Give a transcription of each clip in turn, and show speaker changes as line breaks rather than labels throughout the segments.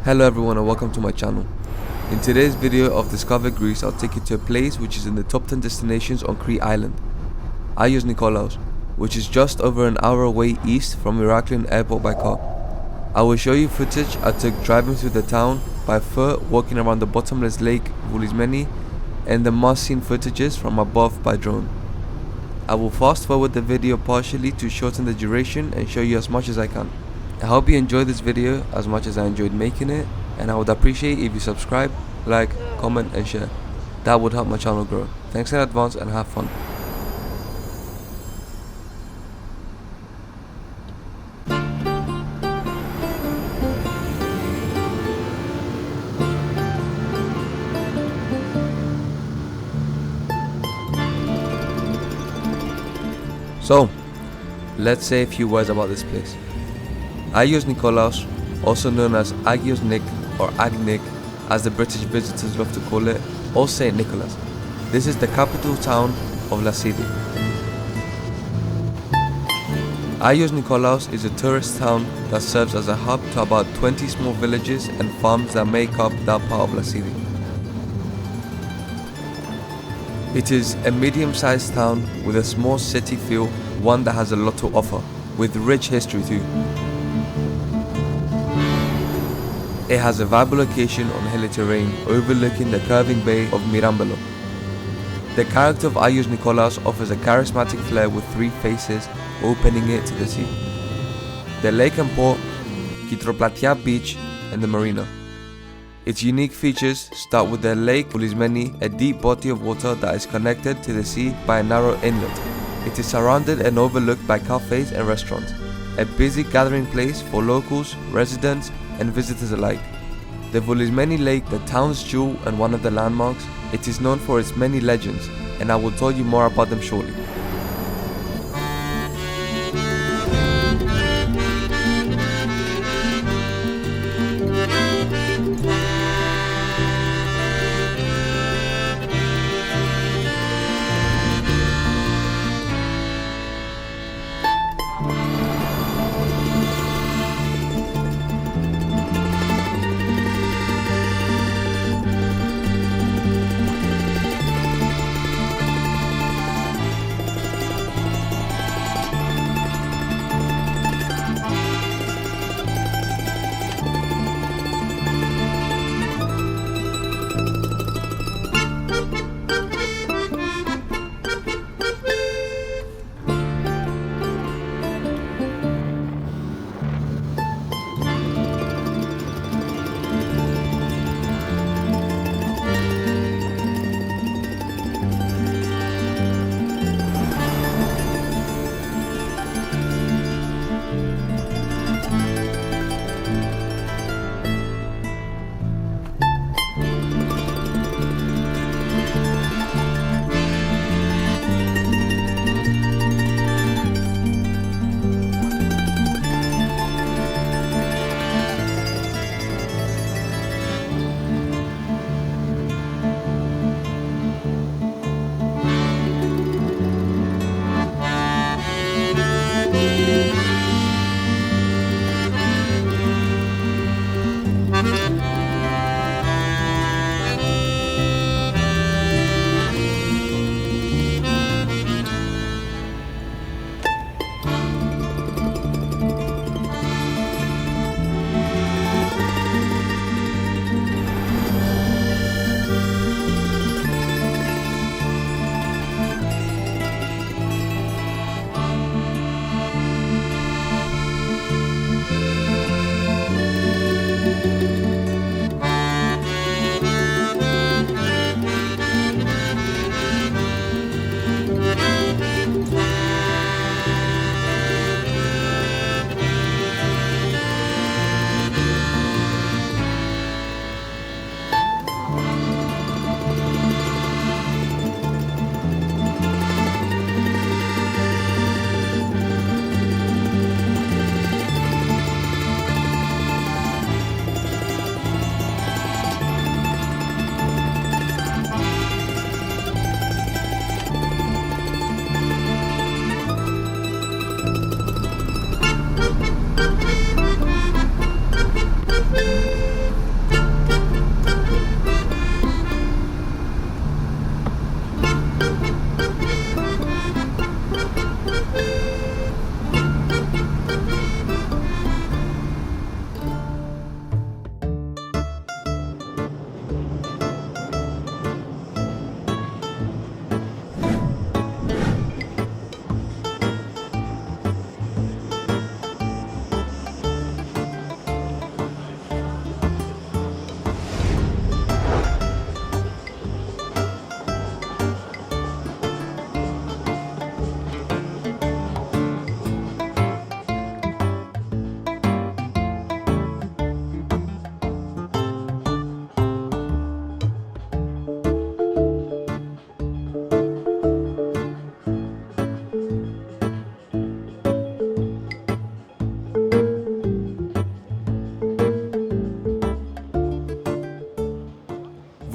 Hello everyone and welcome to my channel. In today's video of Discover Greece, I'll take you to a place which is in the top 10 destinations on Crete Island, Agios Nikolaos, which is just over an hour away east from Heraklion Airport by car. I will show you footage I took driving through the town by foot, walking around the bottomless lake Voulismeni, and the must-seen footages from above by drone. I will fast forward the video partially to shorten the duration and show you as much as I can. I hope you enjoyed this video as much as I enjoyed making it, and I would appreciate if you subscribe, like, comment and share. That would help my channel grow. Thanks in advance and have fun. So, let's say a few words about this place. Agios Nikolaos, also known as Agios Nik or Agnik as the British visitors love to call it, or St. Nicholas. This is the capital town of Lassidi. Agios Nikolaos is a tourist town that serves as a hub to about 20 small villages and farms that make up that part of Lassidi. It is a medium-sized town with a small city feel, one that has a lot to offer, with rich history too. It has a viable location on hilly terrain overlooking the curving bay of Mirambelo. The character of Agios Nikolaos offers a charismatic flair with three faces opening it to the sea: the lake and port, Kytroplatia beach and the marina. Its unique features start with the lake Voulismeni, a deep body of water that is connected to the sea by a narrow inlet. It is surrounded and overlooked by cafes and restaurants, a busy gathering place for locals, residents and visitors alike. The Voulismeni Lake, the town's jewel and one of the landmarks, it is known for its many legends, and I will tell you more about them shortly.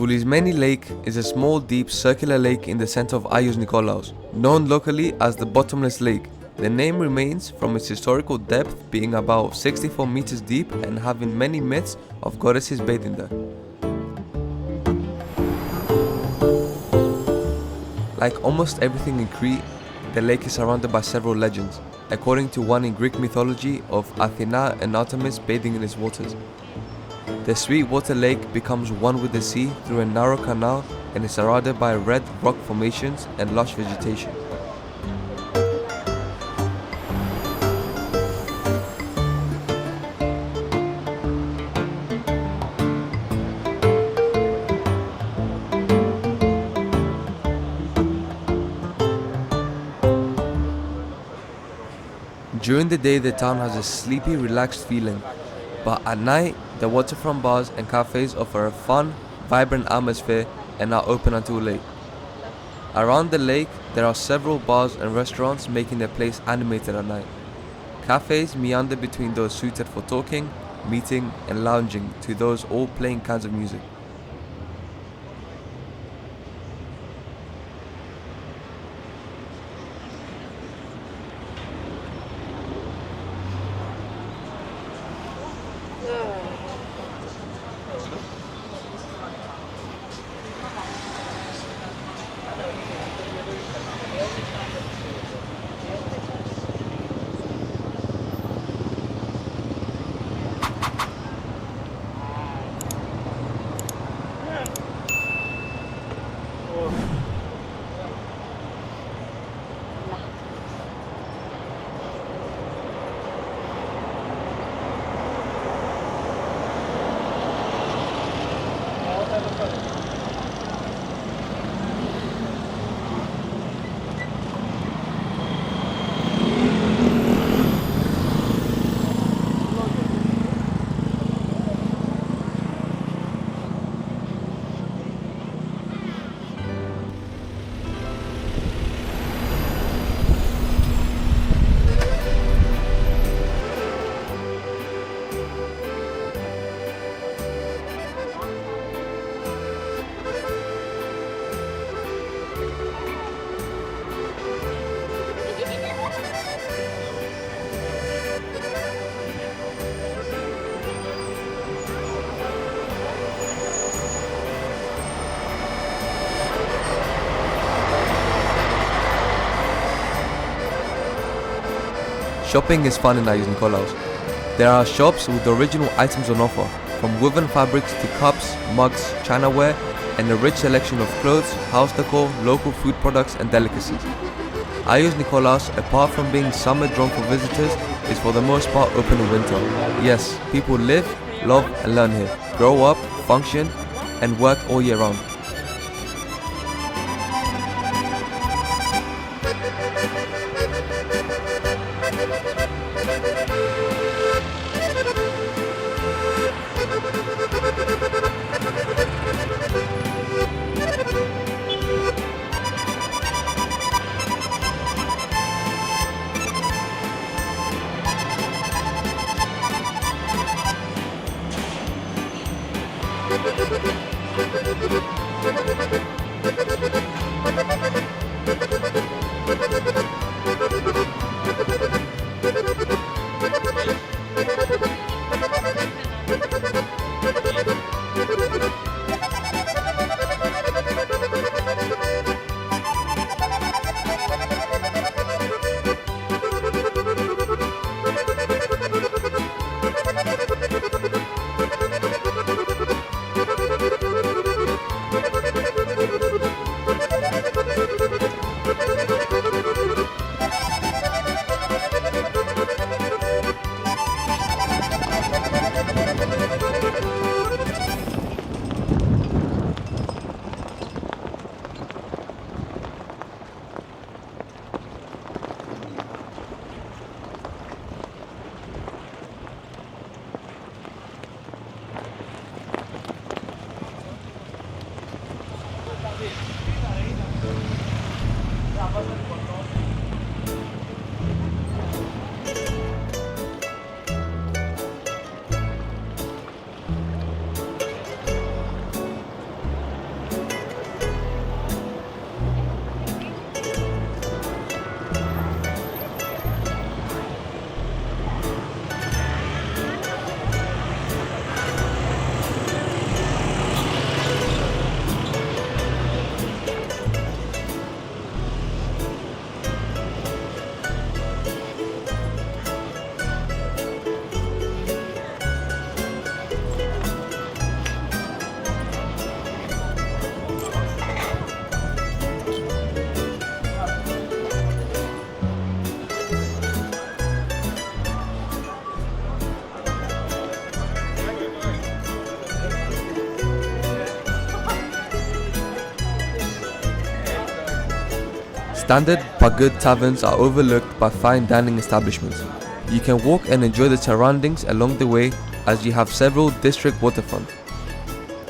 Voulismeni Lake is a small, deep, circular lake in the center of Agios Nikolaos, known locally as the Bottomless Lake. The name remains from its historical depth being about 64 meters deep and having many myths of goddesses bathing there. Like almost everything in Crete, the lake is surrounded by several legends, according to one in Greek mythology of Athena and Artemis bathing in its waters. The Sweetwater Lake becomes one with the sea through a narrow canal and is surrounded by red rock formations and lush vegetation. During the day, the town has a sleepy, relaxed feeling, but at night, the waterfront bars and cafes offer a fun, vibrant atmosphere and are open until late. Around the lake, there are several bars and restaurants making the place animated at night. Cafes meander between those suited for talking, meeting, and lounging to those all playing kinds of music. Shopping is fun in Agios Nikolaos. There are shops with original items on offer, from woven fabrics to cups, mugs, chinaware, and a rich selection of clothes, house decor, local food products, and delicacies. Agios Nikolaos, apart from being summer drawn for visitors, is for the most part open in winter. Yes, people live, love, and learn here, grow up, function, and work all year round. Standard but good taverns are overlooked by fine dining establishments. You can walk and enjoy the surroundings along the way as you have several district waterfront.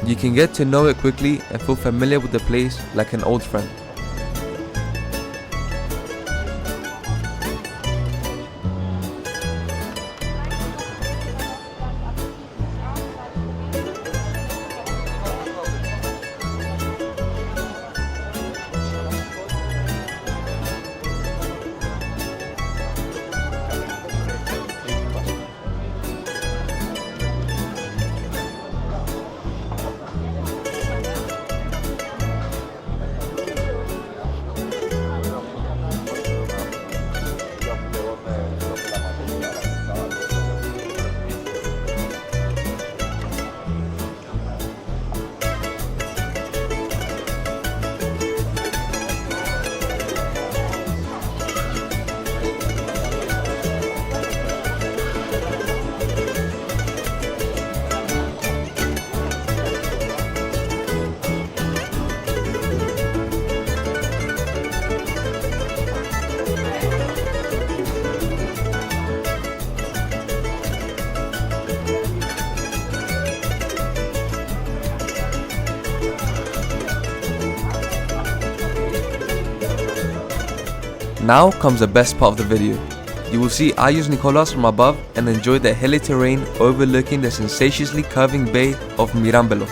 You can get to know it quickly and feel familiar with the place like an old friend. Now comes the best part of the video. You will see Agios Nikolaos from above and enjoy the hilly terrain overlooking the sensationally curving bay of Mirambelo.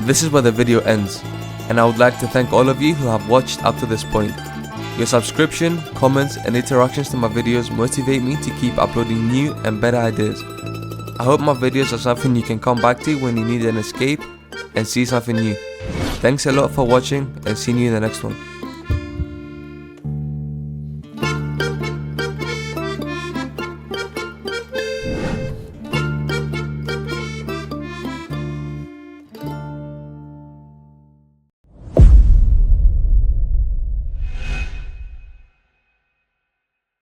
This is where the video ends, and I would like to thank all of you who have watched up to this point. Your subscription, comments and interactions to my videos motivate me to keep uploading new and better ideas. I hope my videos are something you can come back to when you need an escape and see something new. Thanks a lot for watching, and see you in the next one.